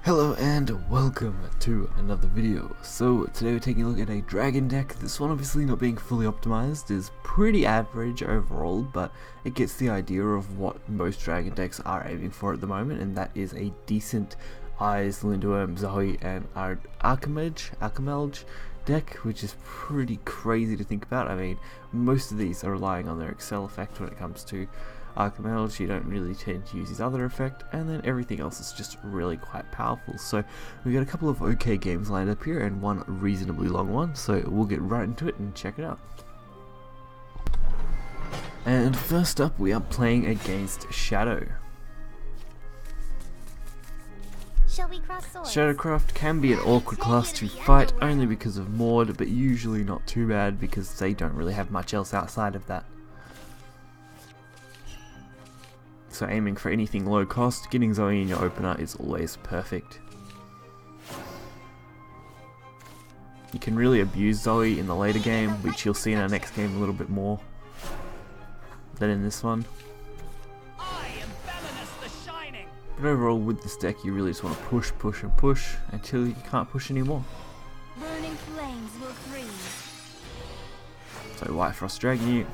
Hello and welcome to another video. So today we're taking a look at a dragon deck. This one, obviously not being fully optimized, is pretty average overall, but it gets the idea of what most dragon decks are aiming for at the moment, and that is a decent Eyes, Lindoworm, Zooey and Archimelge deck, which is pretty crazy to think about. I mean, most of these are relying on their Excel effect when it comes to Archimelge. You don't really tend to use his other effect, and then everything else is just really quite powerful. So we've got a couple of okay games lined up here and one reasonably long one, so we'll get right into it and check it out. And first up, we are playing against Shadow. Shall we cross swords? Shadowcraft can be an awkward class to fight only because of Maud, but usually not too bad because they don't really have much else outside of that. So aiming for anything low cost, getting Zooey in your opener is always perfect. You can really abuse Zooey in the later game, which you'll see in our next game a little bit more than in this one. But overall with this deck you really just want to push and push until you can't push anymore. Burning flames will freeze. So White Frost Dragon you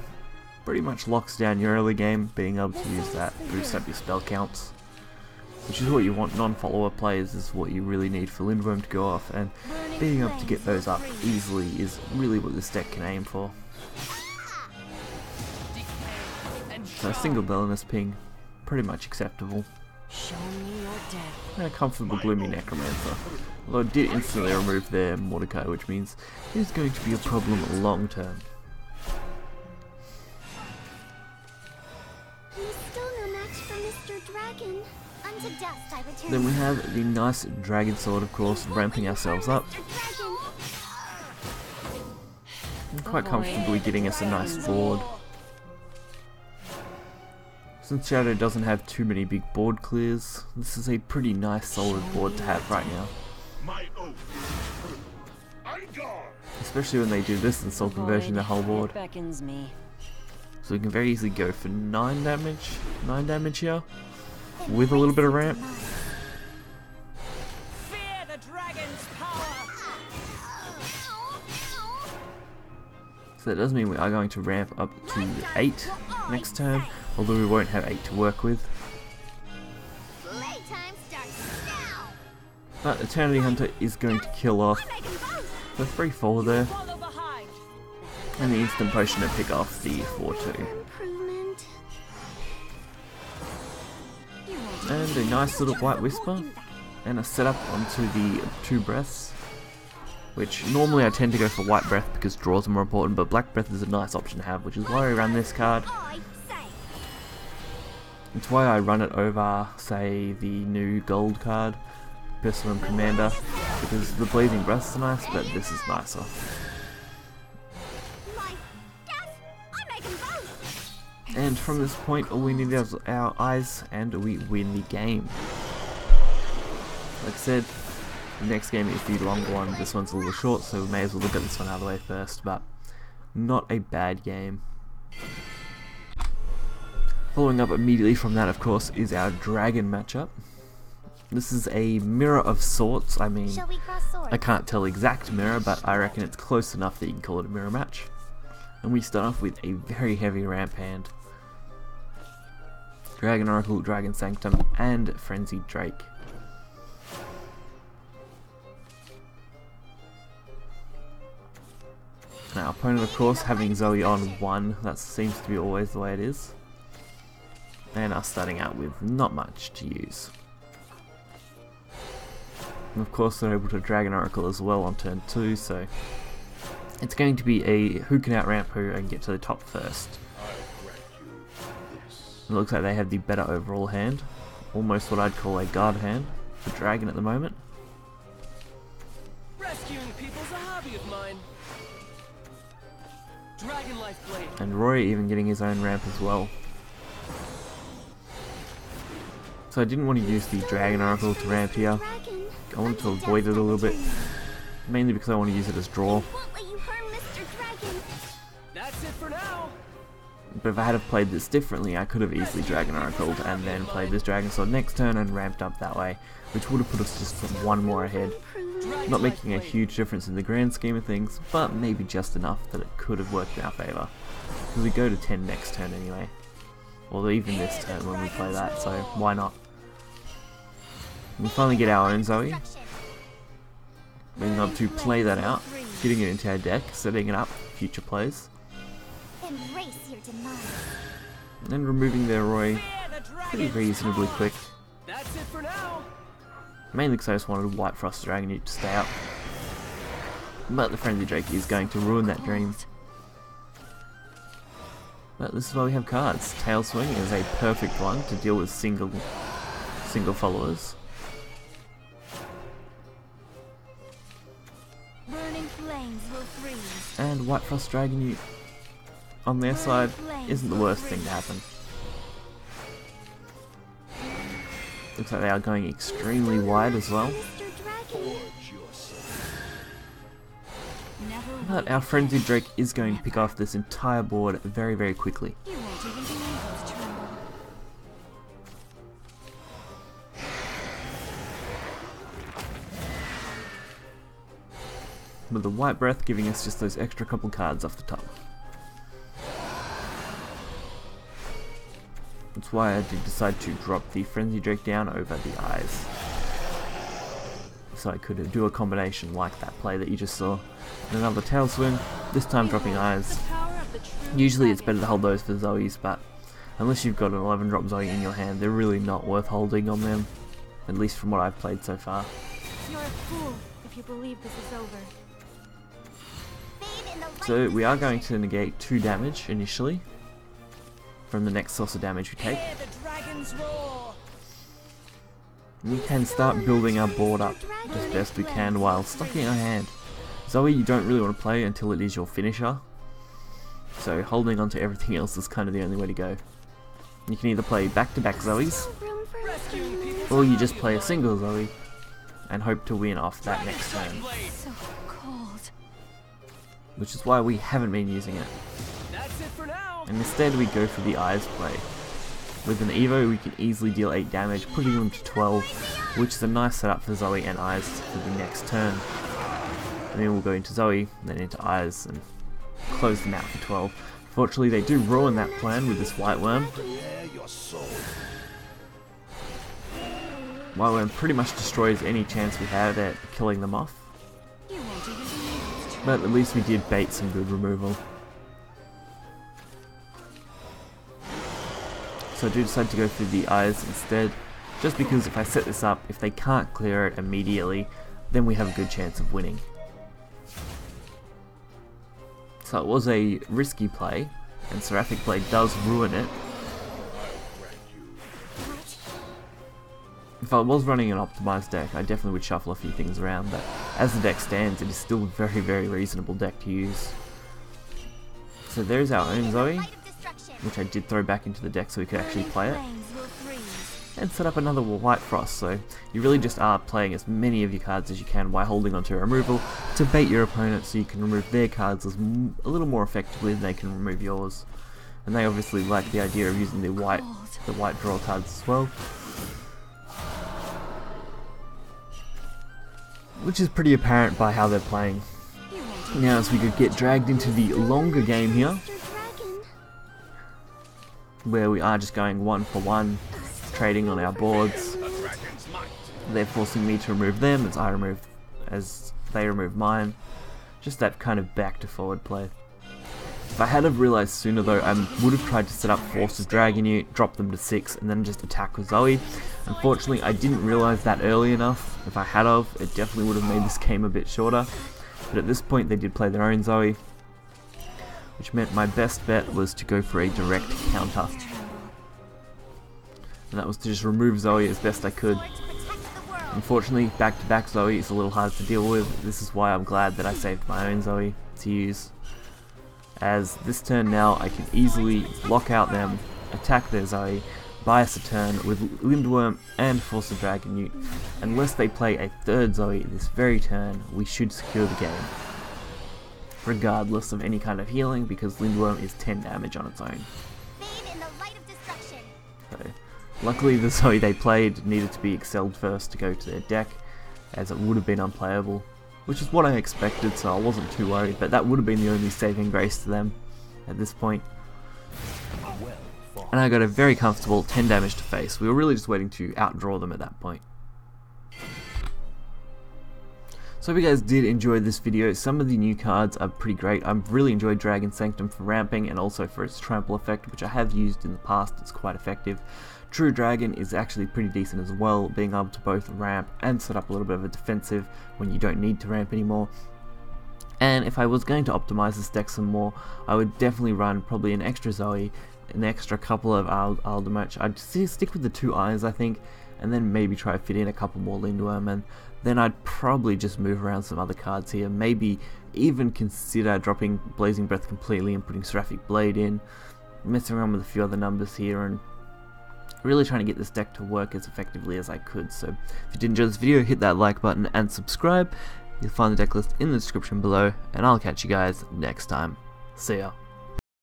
pretty much locks down your early game, being able to use that, boost up your spell counts, which is what you want. Non-follower players is what you really need for Lindoworm to go off, and being able to get those up easily is really what this deck can aim for. So a single Belinus ping, pretty much acceptable. And a comfortable Gloomy Necromancer, although it did instantly remove their Mordecai, which means it is going to be a problem long term. Then we have the nice Dragon Sword, of course, ramping ourselves up. And quite comfortably getting us a nice board. Since Shadow doesn't have too many big board clears, this is a pretty nice solid board to have right now. Especially when they do this and soul conversion the whole board. So we can very easily go for 9 damage here, with a little bit of ramp. So that does mean we are going to ramp up to 8 next turn, although we won't have 8 to work with. But Eternity Hunter is going to kill off the 3/4 there, and the instant potion to pick off the 4/2. And a nice little White Whisper, and a setup onto the 2 breaths, which normally I tend to go for White Breath because draws are more important, but Black Breath is a nice option to have, which is why I run this card. It's why I run it over, say, the new gold card, Personal Commander, because the Blazing Breaths are nice, but this is nicer. And from this point, all we need is our eyes, and we win the game. Like I said, the next game is the longer one. This one's a little short, so we may as well look at this one out of the way first, but not a bad game. Following up immediately from that, of course, is our dragon matchup. This is a mirror of sorts. I mean, I can't tell exact mirror, but I reckon it's close enough that you can call it a mirror match. And we start off with a very heavy ramp hand. Dragon Oracle, Dragon Sanctum, and Frenzied Drake. Now, opponent, of course, having Zooey on 1, that seems to be always the way it is. And us starting out with not much to use. And of course, they're able to Dragon Oracle as well on turn 2, so it's going to be a who can outramp who and get to the top first. It looks like they have the better overall hand, almost what I'd call a guard hand for Dragon at the moment. Rescuing people's a hobby of mine. Dragon Life Blade. And Roy even getting his own ramp as well. So I didn't want to use the Dragon Oracle to ramp here. I wanted to avoid it a little bit, mainly because I want to use it as draw. That's it for now. But if I had have played this differently, I could have easily Dragon Oracled and then played this Dragon Sword next turn and ramped up that way, which would have put us just one more ahead. Not making a huge difference in the grand scheme of things, but maybe just enough that it could have worked in our favour. Because we go to 10 next turn anyway. Or even this turn when we play that, so why not? We finally get our own Zooey. Being able to play that out, getting it into our deck, setting it up for future plays. Embrace your demise. And then removing their Roy pretty reasonably quick. That's it for now. Mainly because I just wanted White Frost Dragon to stay up. But the Frenzy Drake is going to ruin that dream. But this is why we have cards. Tail Swing is a perfect one to deal with single followers. Burning flames will freeze. And White Frost Dragon on their side isn't the worst thing to happen. Looks like they are going extremely wide as well. But our Frenzied Drake is going to pick off this entire board very, very quickly. You won't even be able to tremble. With the White Breath giving us just those extra couple cards off the top. That's why I did decide to drop the Frenzy Drake down over the Eyes. So I could do a combination like that play that you just saw. And another Tail Swing, this time dropping Eyes. Usually it's better to hold those for Zooeys, but unless you've got an 11 drop Zooey in your hand, they're really not worth holding on them. At least from what I've played so far. You're a fool if you believe this is over. So we are going to negate 2 damage initially from the next source of damage we take. We can start building our board up as best we can while stocking our hand. Zooey you don't really want to play until it is your finisher, so holding on to everything else is kind of the only way to go. You can either play back-to-back Zooeys, or you just play a single Zooey and hope to win off that next turn. So cold. Which is why we haven't been using it. And instead we go for the Eyes play. With an Evo we can easily deal 8 damage, putting them to 12, which is a nice setup for Zooey and Eyes for the next turn. And then we'll go into Zooey, then into Eyes, and close them out for 12. Fortunately they do ruin that plan with this White Worm. White Worm pretty much destroys any chance we had at killing them off. But at least we did bait some good removal. So I do decide to go for the Eyes instead, just because if I set this up, if they can't clear it immediately, then we have a good chance of winning. So it was a risky play, and Seraphic Blade does ruin it. If I was running an optimized deck, I definitely would shuffle a few things around, but as the deck stands, it is still a very, very reasonable deck to use. So there's our own Zooey, which I did throw back into the deck so we could actually play it. And set up another White Frost, so you really just are playing as many of your cards as you can while holding onto removal to bait your opponent so you can remove their cards a little more effectively than they can remove yours. And they obviously like the idea of using the white draw cards as well. Which is pretty apparent by how they're playing. Now as we could get dragged into the longer game here, where we are just going 1 for 1, trading on our boards. They're forcing me to remove them as they remove mine. Just that kind of back to forward play. If I had have realised sooner though, I would have tried to set up Forces Dragonute, drop them to 6 and then just attack with Zooey. Unfortunately I didn't realise that early enough. If I had of, it definitely would have made this game a bit shorter. But at this point they did play their own Zooey, which meant my best bet was to go for a direct counter. And that was to just remove Zooey as best I could. Unfortunately, back-to-back Zooey is a little hard to deal with. This is why I'm glad that I saved my own Zooey to use. As this turn now, I can easily block out them, attack their Zooey, buy us a turn with Lindworm and Force of Dragonute. Unless they play a third Zooey this very turn, we should secure the game. Regardless of any kind of healing, because Lindworm is 10 damage on its own. Luckily the Zooey they played needed to be excelled first to go to their deck, as it would have been unplayable, which is what I expected, so I wasn't too worried, but that would have been the only saving grace to them at this point. And I got a very comfortable 10 damage to face. We were really just waiting to outdraw them at that point. So I hope you guys did enjoy this video. Some of the new cards are pretty great. I've really enjoyed Dragon Sanctum for ramping and also for its trample effect, which I have used in the past. It's quite effective. True Dragon is actually pretty decent as well, being able to both ramp and set up a little bit of a defensive when you don't need to ramp anymore. And if I was going to optimize this deck some more, I would definitely run probably an extra Zooey, an extra couple of Aldemach. I'd stick with the 2 eyes, I think, and then maybe try to fit in a couple more Lindworm, and then I'd probably just move around some other cards here, maybe even consider dropping Blazing Breath completely and putting Seraphic Blade in, messing around with a few other numbers here, and really trying to get this deck to work as effectively as I could. So if you did enjoy this video, hit that like button and subscribe. You'll find the deck list in the description below, and I'll catch you guys next time. See ya.